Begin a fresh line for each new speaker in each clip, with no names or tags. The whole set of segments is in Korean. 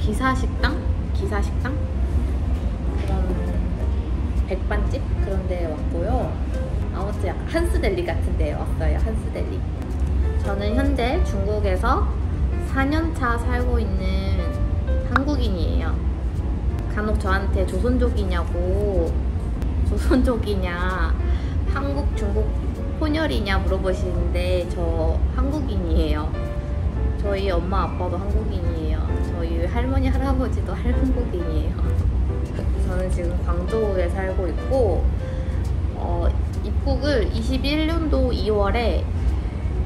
기사식당? 그런 백반집? 그런 데 왔고요. 아무튼 약간 한스델리 같은 데 왔어요. 한스델리. 저는 현재 중국에서 4년차 살고 있는 한국인이에요. 간혹 저한테 조선족이냐고, 조선족이냐, 한국, 중국 혼혈이냐 물어보시는데 저 한국인이에요. 저희 엄마 아빠도 한국인이에요. 저희 할머니 할아버지도 한국인이에요. 저는 지금 광저우에 살고 있고 입국을 21년도 2월에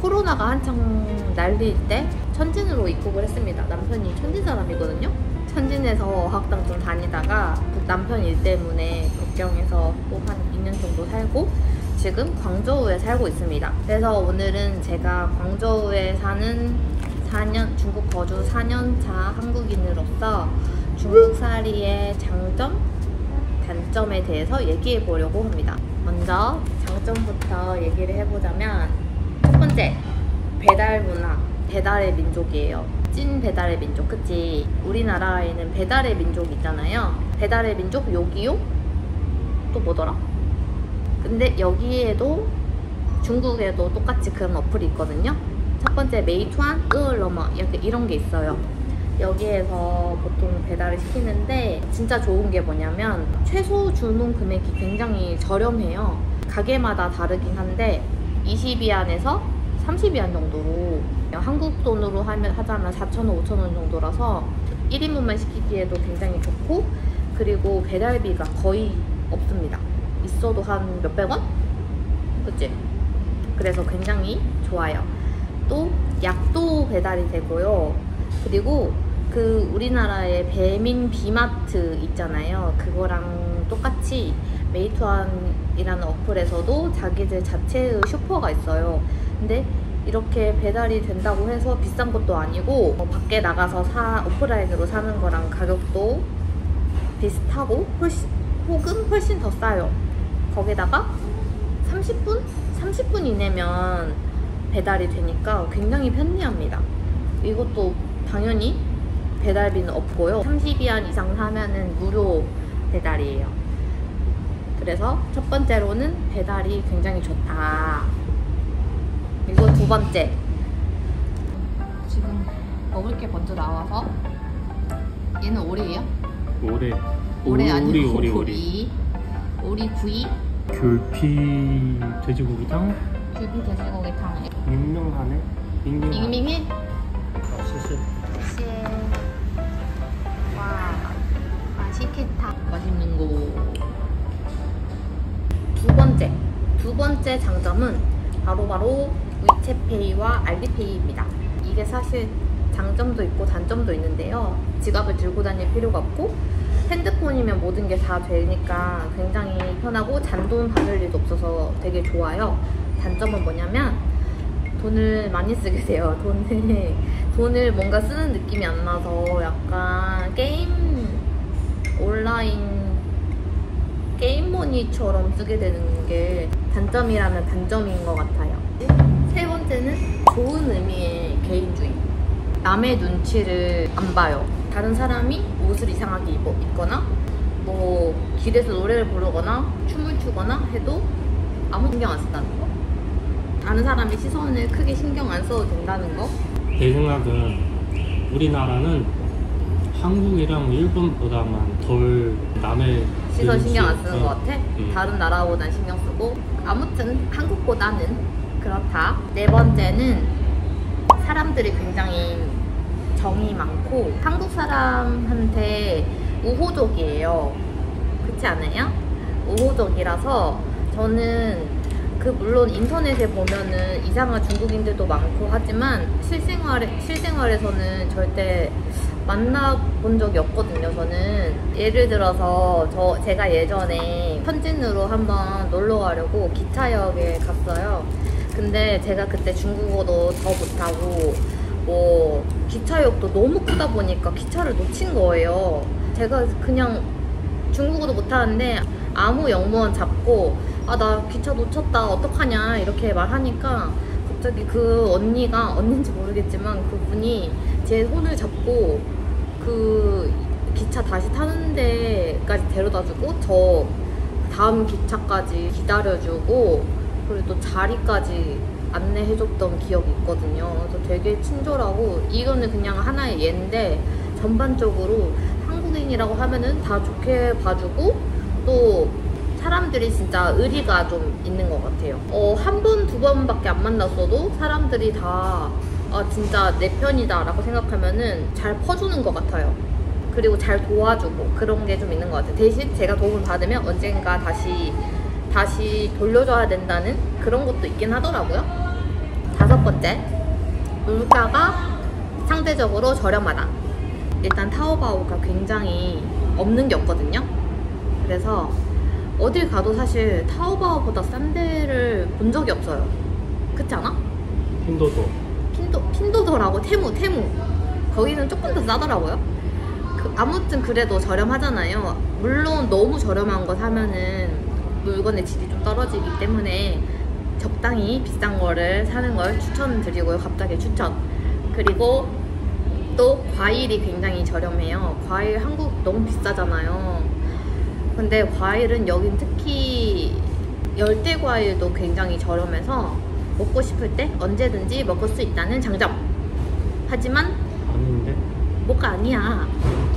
코로나가 한창 날릴 때 천진으로 입국을 했습니다. 남편이 천진 사람이거든요. 천진에서 어학당 좀 다니다가 남편 일 때문에 걱정해서 또 한 2년 정도 살고 지금 광저우에 살고 있습니다. 그래서 오늘은 제가 광저우에 사는 중국 거주 4년차 한국인으로서 중국살이의 장점, 단점에 대해서 얘기해 보려고 합니다. 먼저 장점부터 얘기를 해보자면 첫 번째, 배달 문화. 배달의 민족이에요. 찐 배달의 민족, 그치? 우리나라에는 배달의 민족 있잖아요. 배달의 민족, 요기요? 또 뭐더라? 근데 여기에도 중국에도 똑같이 그런 어플이 있거든요. 첫 번째 메이투안, 으얼러머 이렇게 이런 게 있어요. 여기에서 보통 배달을 시키는데 진짜 좋은 게 뭐냐면 최소 주문 금액이 굉장히 저렴해요. 가게마다 다르긴 한데 20위안에서 30위안 정도로, 한국 돈으로 하자면 4,000원, 5,000원 정도라서 1인분만 시키기에도 굉장히 좋고, 그리고 배달비가 거의 없습니다. 있어도 한 몇백원? 그치? 그래서 굉장히 좋아요. 또 약도 배달이 되고요. 그리고 그 우리나라의 배민 비마트 있잖아요. 그거랑 똑같이 메이투안이라는 어플에서도 자기들 자체의 슈퍼가 있어요. 근데 이렇게 배달이 된다고 해서 비싼 것도 아니고 밖에 나가서 오프라인으로 사는 거랑 가격도 비슷하고 혹은 훨씬 더 싸요. 거기다가 30분 이내면 배달이 되니까 굉장히 편리합니다. 이것도 당연히 배달비는 없고요. 30위안 이상 사면은 무료 배달이에요. 그래서 첫 번째로는 배달이 굉장히 좋다. 그리고 두 번째, 지금 먹을 게 먼저 나와서, 얘는 오리예요? 오리 아니고 오리구이,
귤피 돼지고기탕,
귤피 돼지고기탕.
밍밍하네.
밍밍해?
시시.
와, 맛있겠다. 맛있는 거. 두 번째 장점은 바로 위챗페이와 알리페이입니다. 이게 사실 장점도 있고 단점도 있는데요. 지갑을 들고 다닐 필요가 없고 핸드폰이면 모든 게 다 되니까 굉장히 편하고 잔돈 받을 일도 없어서 되게 좋아요. 단점은 뭐냐면 돈을 많이 쓰게 돼요. 돈을 뭔가 쓰는 느낌이 안 나서 약간 온라인 게임머니처럼 쓰게 되는 게 단점이라면 단점인 것 같아요. 세 번째는 좋은 의미의 개인주의. 남의 눈치를 안 봐요. 다른 사람이 옷을 이상하게 입거나 뭐 길에서 노래를 부르거나 춤을 추거나 해도 아무 신경 안 쓴다는 거. 다른 사람의 시선을 크게 신경 안 써도 된다는 거.
내 생각은 우리나라는 한국이랑 일본보다만 덜 남의
시선 신경 안 쓰는 것 같아?
응.
다른 나라보단 신경 쓰고. 아무튼 한국보다는 그렇다. 네 번째는 사람들이 굉장히 정이 많고 한국 사람한테 우호적이에요. 그렇지 않아요? 우호적이라서 저는 물론 인터넷에 보면은 이상한 중국인들도 많고 하지만 실생활에서는 절대 만나본 적이 없거든요. 저는 예를 들어서 제가 예전에 현진으로 한번 놀러 가려고 기차역에 갔어요. 근데 제가 그때 중국어도 더 못하고 뭐 기차역도 너무 크다 보니까 기차를 놓친 거예요. 제가 그냥 중국어도 못하는데 아무 역무원 잡고 나 기차 놓쳤다 어떡하냐 이렇게 말하니까 갑자기 그 언니가, 언니인지 모르겠지만 그분이 제 손을 잡고 그 기차 다시 타는 데까지 데려다주고 저 다음 기차까지 기다려주고 그리고 또 자리까지 안내해줬던 기억이 있거든요. 그래서 되게 친절하고 이거는 그냥 하나의 예인데 전반적으로 한국인이라고 하면은 다 좋게 봐주고 또 사람들이 진짜 의리가 좀 있는 것 같아요. 한 번, 두 번밖에 안 만났어도 사람들이 다 진짜 내 편이다 라고 생각하면은 잘 퍼주는 것 같아요. 그리고 잘 도와주고 그런 게 좀 있는 것 같아요. 대신 제가 도움을 받으면 언젠가 다시 돌려줘야 된다는 그런 것도 있긴 하더라고요. 5번째, 물가가 상대적으로 저렴하다. 일단 타오바오가 굉장히 없는 게 없거든요. 그래서 어딜 가도 사실 타오바오보다 싼 데를 본 적이 없어요. 그렇지 않아?
핀도도.
핀도더라고. 테무 거기는 조금 더 싸더라고요. 아무튼 그래도 저렴하잖아요. 물론 너무 저렴한 거 사면은 물건의 질이 좀 떨어지기 때문에 적당히 비싼 거를 사는 걸 추천드리고요. 갑자기 추천. 그리고 또 과일이 굉장히 저렴해요. 과일 한국 너무 비싸잖아요. 근데 과일은 여긴 특히 열대 과일도 굉장히 저렴해서 먹고 싶을 때 언제든지 먹을 수 있다는 장점. 하지만
아닌데?
뭐가 아니야.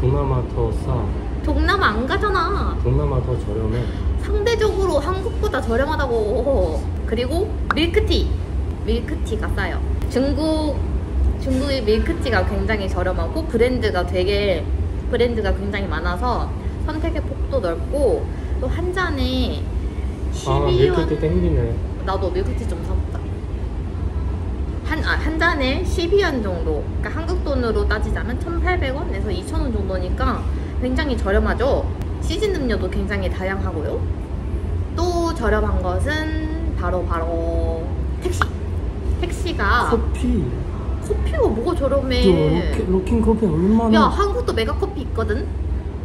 동남아 더 싸.
동남아 안 가잖아.
동남아 더 저렴해.
상대적으로 한국보다 저렴하다고. 그리고 밀크티가 싸요. 중국의 밀크티가 굉장히 저렴하고 브랜드가 굉장히 많아서 선택의 폭도 넓고 또 한 잔에 12원.
밀크티 땡기네.
나도 밀크티 좀 사먹자. 한 잔에 12원 정도. 그러니까 한국 돈으로 따지자면 1,800원에서 2,000원 정도니까 굉장히 저렴하죠. 시즌 음료도 굉장히 다양하고요. 또 저렴한 것은 바로 택시가. 커피가 뭐가 저렴해.
로킹 커피 얼마나.
야, 한국도 메가커피 있거든.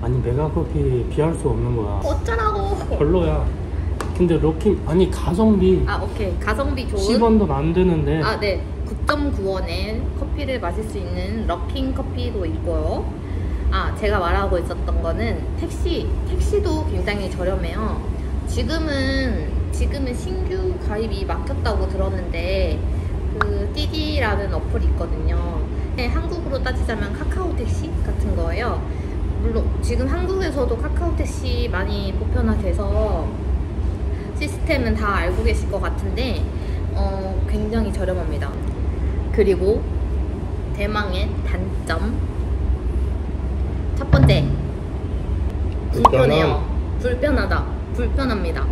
아니 메가커피 비할 수 없는 거야.
어쩌라고.
별로야. 근데 로킹 아니 가성비.
오케이. 가성비 좋은
10원도 안 되는데.
네. 9.9원에 커피를 마실 수 있는 럭킹 커피도 있고요. 제가 말하고 있었던 거는 택시도 굉장히 저렴해요. 지금은 신규 가입이 막혔다고 들었는데 그 띠디라는 어플이 있거든요. 한국으로 따지자면 카카오 택시 같은 거예요. 물론 지금 한국에서도 카카오 택시 많이 보편화돼서 시스템은 다 알고 계실 것 같은데 굉장히 저렴합니다. 그리고 대망의 단점. 첫 번째, 불편해요. 불편합니다.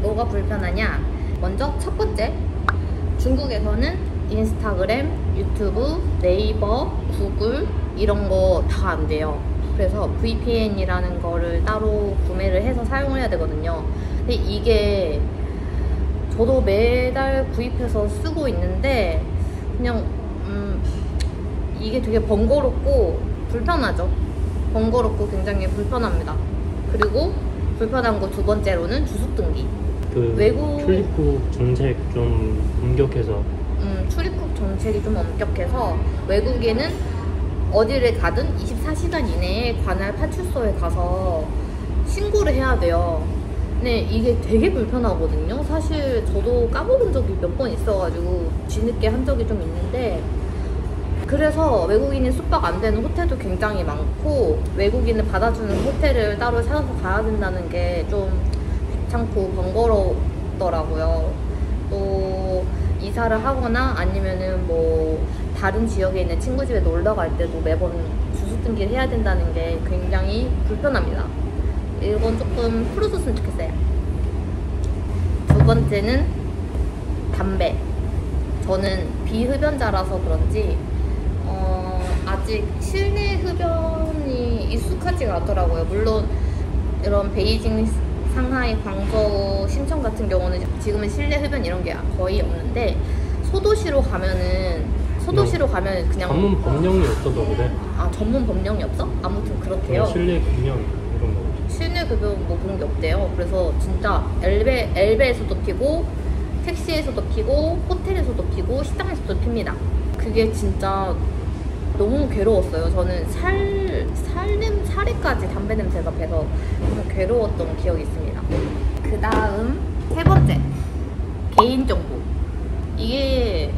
뭐가 불편하냐? 먼저 첫 번째, 중국에서는 인스타그램, 유튜브, 네이버, 구글 이런 거 다 안 돼요. 그래서 VPN이라는 거를 따로 구매를 해서 사용을 해야 되거든요. 근데 이게 저도 매달 구입해서 쓰고 있는데 그냥 이게 되게 번거롭고 불편하죠. 번거롭고 굉장히 불편합니다. 그리고 불편한 거 두 번째로는 주소 등기.
출입국 정책 좀 엄격해서.
출입국 정책이 좀 엄격해서 외국에는 어디를 가든 24시간 이내에 관할 파출소에 가서 신고를 해야 돼요. 근데 이게 되게 불편하거든요. 사실 저도 까먹은 적이 몇 번 있어가지고 뒤늦게 한 적이 좀 있는데, 그래서 외국인이 숙박 안 되는 호텔도 굉장히 많고 외국인을 받아주는 호텔을 따로 찾아서 가야 된다는 게 좀 귀찮고 번거롭더라고요. 또 이사를 하거나 아니면은 뭐 다른 지역에 있는 친구 집에 놀러 갈 때도 매번 주소 등기를 해야 된다는 게 굉장히 불편합니다. 이건 조금 풀어줬으면 좋겠어요. 두 번째는 담배. 저는 비흡연자라서 그런지 아직 실내 흡연이 익숙하지가 않더라고요. 물론 이런 베이징, 상하이, 광저우, 심천 같은 경우는 지금은 실내 흡연 이런 게 거의 없는데 소도시로 가면 그냥
전문 법령이 없어서 그래.
전문 법령이 없어? 아무튼 그렇대요.
실내 흡연 이런 거.
실내 흡연 뭐 그런 게 없대요. 그래서 진짜 엘베에서도 피고 택시에서도 피고 호텔에서도 피고 식당에서도 핍니다. 그게 진짜 너무 괴로웠어요. 저는 살림살이까지 담배 냄새가 배서 정말 괴로웠던 기억이 있습니다. 그 다음 세 번째, 개인정보. 이게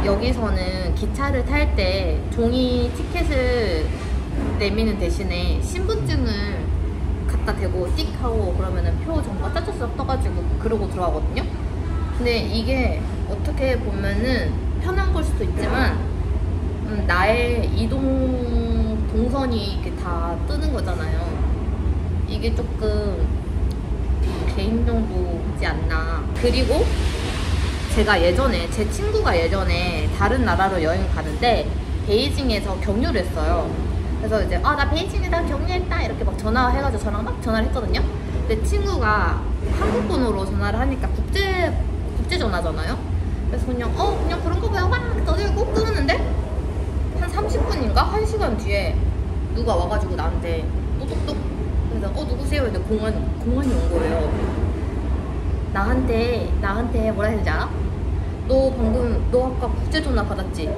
여기서는 기차를 탈 때 종이 티켓을 내미는 대신에 신분증을 갖다 대고 띡 하고 그러면은 표 정보가 짜짜짜 떠가지고 그러고 들어가거든요. 근데 이게 어떻게 보면은 편한 걸 수도 있지만 나의 이동 동선이 이렇게 다 뜨는 거잖아요. 이게 조금 개인정보지 않나. 그리고 제 친구가 예전에 다른 나라로 여행 가는데 베이징에서 경유를 했어요. 그래서 이제 나 베이징에다 경유했다 이렇게 막 전화해가지고 저랑 막 전화를 했거든요. 근데 친구가 한국 번호로 전화를 하니까 국제 전화잖아요. 그래서 그냥 그런 거 봐요 막 떠들고 끊었는데 한 30분인가 1시간 뒤에 누가 와가지고 나한테 똑똑똑 그래서 누구세요? 근데 공안이 온 거예요. 나한테 뭐라 했는지 알아? 너 아까 국제 전화 받았지?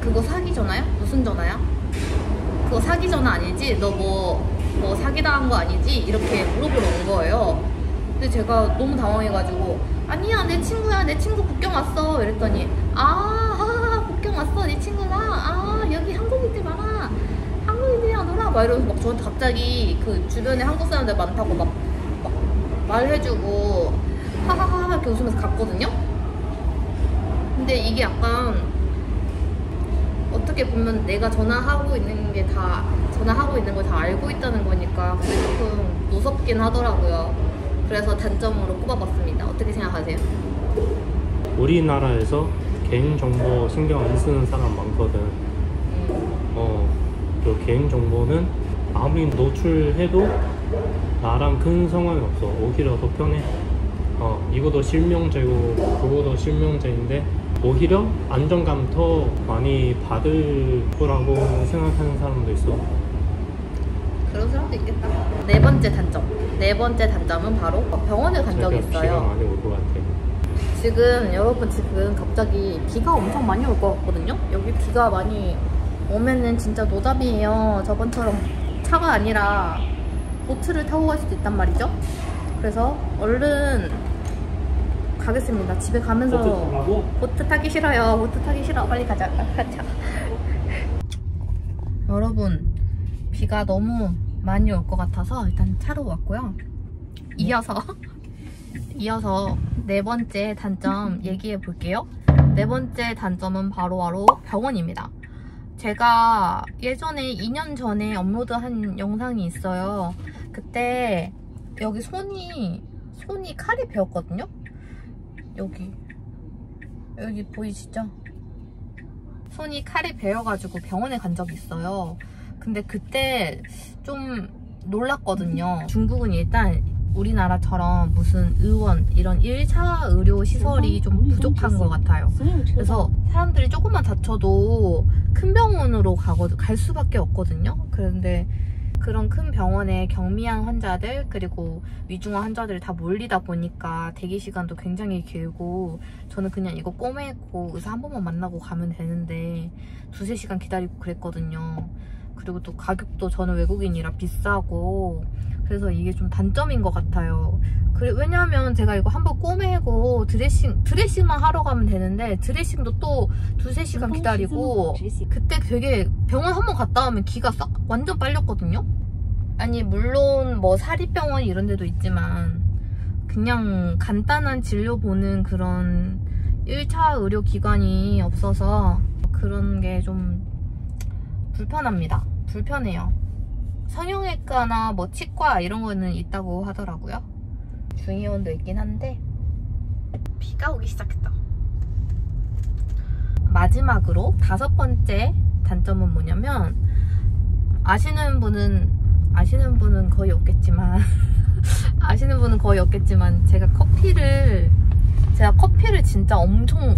그거 사기 전화야? 무슨 전화야? 그거 사기 전화 아니지? 너 뭐 사기당한 거 아니지? 이렇게 물어보러 온 거예요. 근데 제가 너무 당황해가지고 아니야 내 친구야, 내 친구 북경 왔어 이랬더니 북경 왔어 네 친구가 여기 한국인들 많아 한국인들이랑 놀아 막 이러면서 막 저한테 갑자기 그 주변에 한국 사람들 많다고 막 말해주고 하하하 이렇게 웃으면서 갔거든요. 근데 이게 약간 어떻게 보면 내가 전화하고 있는 걸 다 알고 있다는 거니까 그게 조금 무섭긴 하더라고요. 그래서 단점으로 꼽아봤습니다. 어떻게 생각하세요?
우리나라에서 개인정보 신경 안 쓰는 사람 많거든. 그 개인정보는 아무리 노출해도 나랑 큰 상관이 없어. 오히려 더 편해. 이것도 실명제고 그것도 실명제인데 오히려 안정감 더 많이 받을 거라고 생각하는 사람도 있어.
그런 사람도 있겠다. 네 번째 단점은 바로 병원에 간 적이 있어요.
비가 많이 올 것 같아.
여러분 갑자기 비가 엄청 많이 올 것 같거든요. 여기 비가 많이 오면은 진짜 노답이에요. 저번처럼 차가 아니라 보트를 타고 갈 수도 있단 말이죠. 그래서 얼른 가겠습니다. 집에 가면서 보트 타기 싫어요. 보트 타기 싫어. 빨리 가자. 여러분 비가 너무 많이 올 것 같아서 일단 차로 왔고요. 이어서 네 번째 단점 얘기해 볼게요. 네 번째 단점은 바로 병원입니다. 제가 예전에 2년 전에 업로드한 영상이 있어요. 그때 여기 손이 칼이 베었거든요. 여기 보이시죠? 손이 칼이 베어가지고 병원에 간 적이 있어요. 근데 그때 좀 놀랐거든요. 중국은 일단 우리나라처럼 무슨 의원 이런 1차 의료 시설이 좀 부족한 것 같아요. 그래서 사람들이 조금만 다쳐도 큰 병원으로 갈 수밖에 없거든요. 그런데 그런 큰 병원에 경미한 환자들 그리고 위중한 환자들이 다 몰리다 보니까 대기 시간도 굉장히 길고 저는 그냥 이거 꼬매고 의사 한 번만 만나고 가면 되는데 2~3시간 기다리고 그랬거든요. 그리고 또 가격도 저는 외국인이라 비싸고 그래서 이게 좀 단점인 것 같아요. 왜냐면 제가 이거 한번 꼬매고 드레싱만 하러 가면 되는데 드레싱도 또 2~3시간 기다리고 그때 되게 병원 한번 갔다 오면 기가 완전 빨렸거든요. 아니 물론 뭐 사립병원 이런 데도 있지만 그냥 간단한 진료 보는 그런 1차 의료기관이 없어서 그런 게 좀 불편해요. 성형외과나 뭐 치과 이런 거는 있다고 하더라고요. 중의원도 있긴 한데 비가 오기 시작했다. 마지막으로 5번째 단점은 뭐냐면 아시는 분은 거의 없겠지만 제가 커피를 진짜 엄청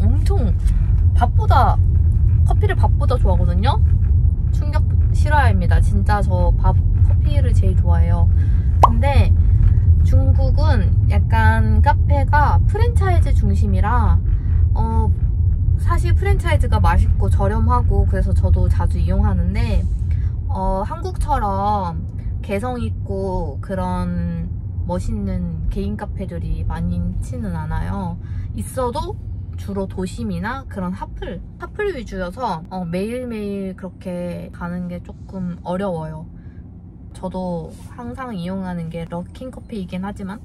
커피를 밥보다 좋아하거든요. 충격 실화입니다. 진짜 저 커피를 제일 좋아해요. 근데 중국은 약간 카페가 프랜차이즈 중심이라 사실 프랜차이즈가 맛있고 저렴하고 그래서 저도 자주 이용하는데 한국처럼 개성 있고 그런 멋있는 개인 카페들이 많지는 않아요. 있어도 주로 도심이나 그런 핫플 위주여서 매일매일 그렇게 가는 게 조금 어려워요. 저도 항상 이용하는 게 럭킹커피이긴 하지만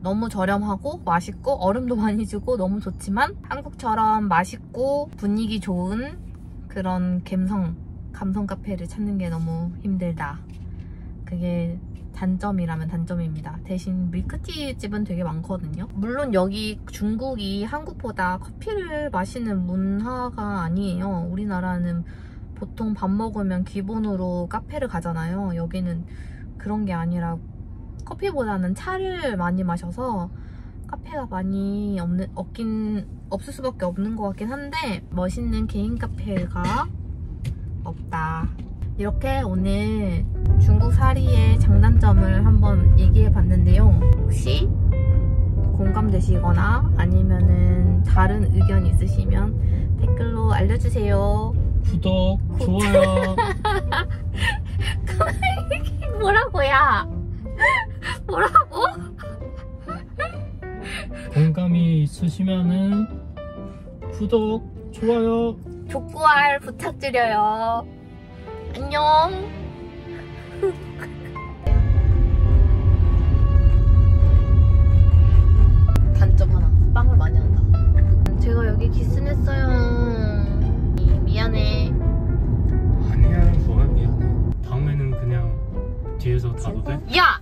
너무 저렴하고 맛있고 얼음도 많이 주고 너무 좋지만 한국처럼 맛있고 분위기 좋은 그런 감성 카페를 찾는 게 너무 힘들다. 그게 단점이라면 단점입니다. 대신 밀크티 집은 되게 많거든요. 물론 여기 중국이 한국보다 커피를 마시는 문화가 아니에요. 우리나라는 보통 밥 먹으면 기본으로 카페를 가잖아요. 여기는 그런 게 아니라 커피보다는 차를 많이 마셔서 카페가 많이 없을 수밖에 없는 것 같긴 한데 멋있는 개인 카페가 없다. 이렇게 오늘 중국 살이의 장단점을 한번 얘기해 봤는데요. 혹시 공감되시거나 아니면은 다른 의견 있으시면 댓글로 알려주세요.
구독, 좋아요.
뭐라고요? 뭐라고?
공감이 있으시면은 구독, 좋아요.
족구알 부탁드려요. 안녕. 단점 하나. 빵을 많이 한다. 제가 여기 기스냈어요. 미안해.
아니야, 뭐야, 미안해. 다음에는 그냥 뒤에서 타도 돼?
야!